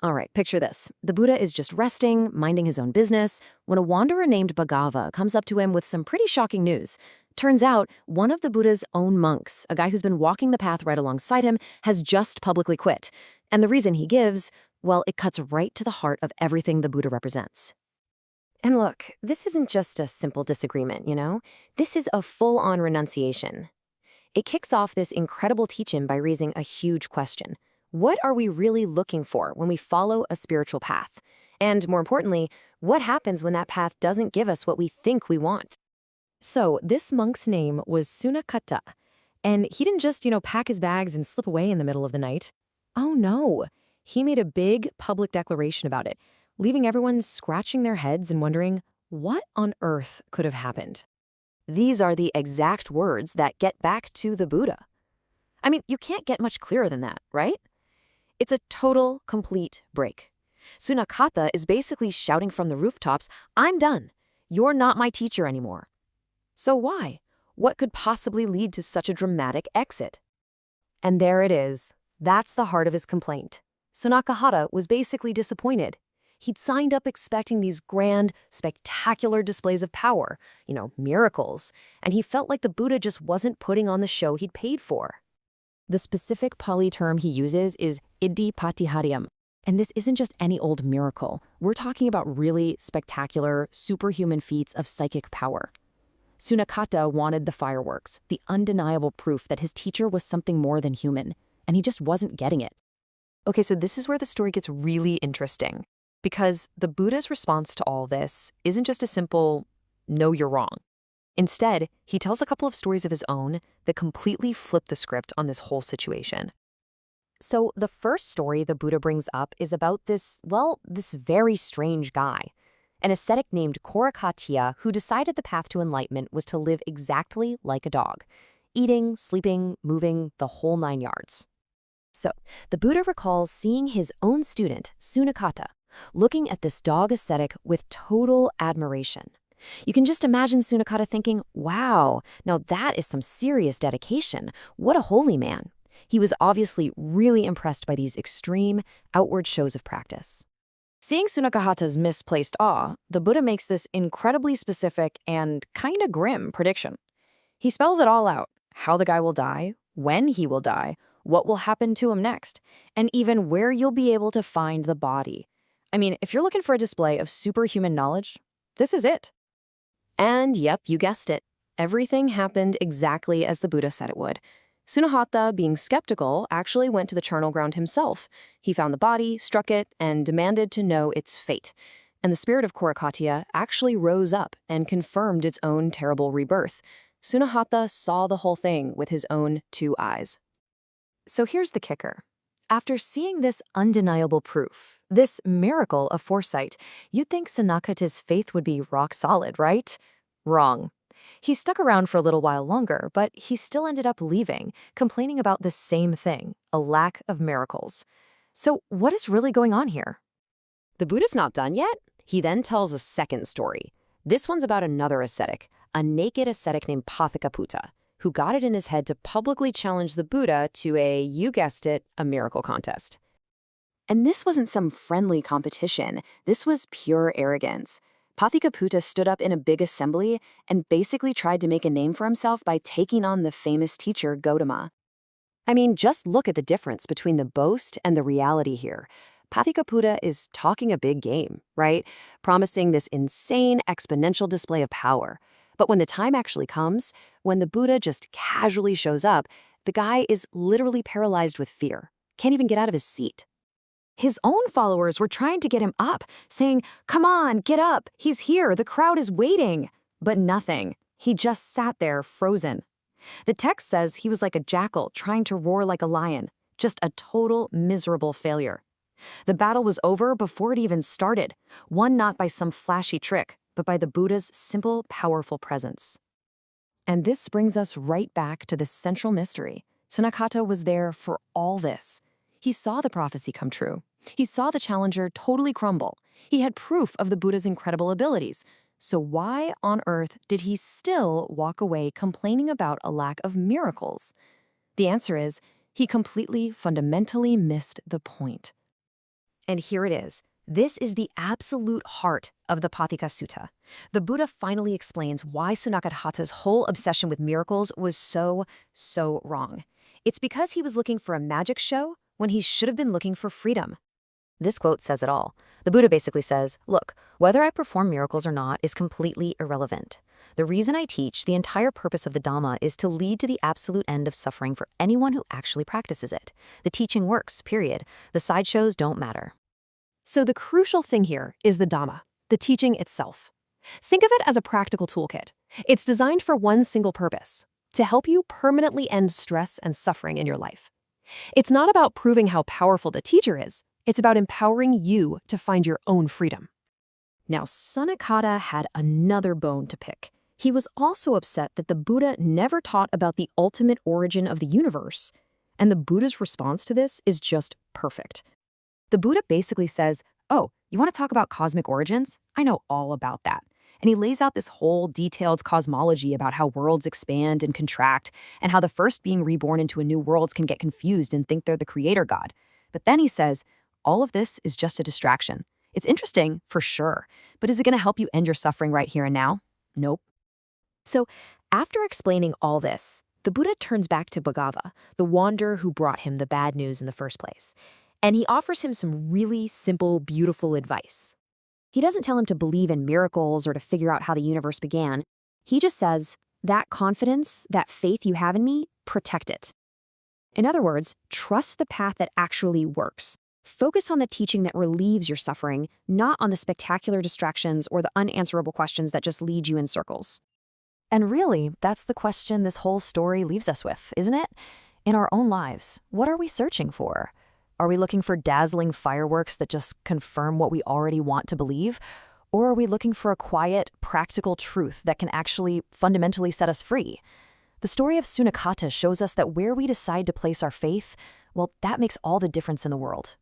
All right, picture this. The Buddha is just resting, minding his own business, when a wanderer named Bhagava comes up to him with some pretty shocking news. Turns out, one of the Buddha's own monks, a guy who's been walking the path right alongside him, has just publicly quit. And the reason he gives, well, it cuts right to the heart of everything the Buddha represents. And look, this isn't just a simple disagreement, you know? This is a full-on renunciation. It kicks off this incredible teaching by raising a huge question. What are we really looking for when we follow a spiritual path? And more importantly, what happens when that path doesn't give us what we think we want? So this monk's name was Sunakata, and he didn't just, pack his bags and slip away in the middle of the night. Oh no, he made a big public declaration about it, leaving everyone scratching their heads and wondering, what on earth could have happened? These are the exact words that get back to the Buddha. I mean, you can't get much clearer than that, right? It's a total, complete break. Sunakata is basically shouting from the rooftops, I'm done. You're not my teacher anymore. So why? What could possibly lead to such a dramatic exit? And there it is. That's the heart of his complaint. Sunakata was basically disappointed. He'd signed up expecting these grand, spectacular displays of power, miracles, and he felt like the Buddha just wasn't putting on the show he'd paid for. The specific Pali term he uses is iddhipatiharyam, and this isn't just any old miracle. We're talking about really spectacular, superhuman feats of psychic power. Sunakata wanted the fireworks, the undeniable proof that his teacher was something more than human, and he just wasn't getting it. Okay, so this is where the story gets really interesting, because the Buddha's response to all this isn't just a simple, no, you're wrong. Instead, he tells a couple of stories of his own that completely flip the script on this whole situation. So the first story the Buddha brings up is about this very strange guy, an ascetic named Korakatiya who decided the path to enlightenment was to live exactly like a dog, eating, sleeping, moving, the whole 9 yards. So the Buddha recalls seeing his own student, Sunakata, looking at this dog ascetic with total admiration. You can just imagine Sunakata thinking, wow, now that is some serious dedication. What a holy man. He was obviously really impressed by these extreme, outward shows of practice. Seeing Sunakata's misplaced awe, the Buddha makes this incredibly specific and kind of grim prediction. He spells it all out, how the guy will die, when he will die, what will happen to him next, and even where you'll be able to find the body. I mean, if you're looking for a display of superhuman knowledge, this is it. And yep, you guessed it. Everything happened exactly as the Buddha said it would. Sunakata, being skeptical, actually went to the charnel ground himself. He found the body, struck it, and demanded to know its fate. And the spirit of Korakatiya actually rose up and confirmed its own terrible rebirth. Sunakata saw the whole thing with his own 2 eyes. So here's the kicker. After seeing this undeniable proof, this miracle of foresight, you'd think Sunakata's faith would be rock solid, right? Wrong. He stuck around for a little while longer, but he still ended up leaving, complaining about the same thing, a lack of miracles. So what is really going on here? The Buddha's not done yet. He then tells a second story. This one's about another ascetic, a naked ascetic named Pāthikasutta, who got it in his head to publicly challenge the Buddha to you guessed it, a miracle contest. And this wasn't some friendly competition. This was pure arrogance. Pāthikasutta stood up in a big assembly and basically tried to make a name for himself by taking on the famous teacher Gautama. I mean, just look at the difference between the boast and the reality here. Pāthikasutta is talking a big game, right? Promising this insane exponential display of power. But when the time actually comes, when the Buddha just casually shows up, the guy is literally paralyzed with fear, can't even get out of his seat. His own followers were trying to get him up, saying, come on, get up, he's here, the crowd is waiting. But nothing. He just sat there frozen. The text says he was like a jackal trying to roar like a lion, just a total miserable failure. The battle was over before it even started, won not by some flashy trick, but by the Buddha's simple, powerful presence. And this brings us right back to the central mystery. Sunakata was there for all this. He saw the prophecy come true. He saw the challenger totally crumble. He had proof of the Buddha's incredible abilities. So why on earth did he still walk away complaining about a lack of miracles? The answer is, he completely, fundamentally missed the point. And here it is. This is the absolute heart of the Pāthikasutta. The Buddha finally explains why Sunakadhata's whole obsession with miracles was so wrong. It's because he was looking for a magic show when he should have been looking for freedom. This quote says it all. The Buddha basically says, look, whether I perform miracles or not is completely irrelevant. The reason I teach, the entire purpose of the Dhamma, is to lead to the absolute end of suffering for anyone who actually practices it. The teaching works, period. The sideshows don't matter. So the crucial thing here is the Dhamma, the teaching itself. Think of it as a practical toolkit. It's designed for one single purpose, to help you permanently end stress and suffering in your life. It's not about proving how powerful the teacher is. It's about empowering you to find your own freedom. Now, Sanakata had another bone to pick. He was also upset that the Buddha never taught about the ultimate origin of the universe. And the Buddha's response to this is just perfect. The Buddha basically says, oh, you want to talk about cosmic origins? I know all about that. And he lays out this whole detailed cosmology about how worlds expand and contract, and how the first being reborn into a new world can get confused and think they're the creator god. But then he says, all of this is just a distraction. It's interesting, for sure, but is it going to help you end your suffering right here and now? Nope. So, after explaining all this, the Buddha turns back to Bhagava, the wanderer who brought him the bad news in the first place. And he offers him some really simple, beautiful advice. He doesn't tell him to believe in miracles or to figure out how the universe began. He just says, that confidence, that faith you have in me, protect it. In other words, trust the path that actually works. Focus on the teaching that relieves your suffering, not on the spectacular distractions or the unanswerable questions that just lead you in circles. And really, that's the question this whole story leaves us with, isn't it? In our own lives, what are we searching for? Are we looking for dazzling fireworks that just confirm what we already want to believe? Or are we looking for a quiet, practical truth that can actually fundamentally set us free? The story of Sunakata shows us that where we decide to place our faith, well, that makes all the difference in the world.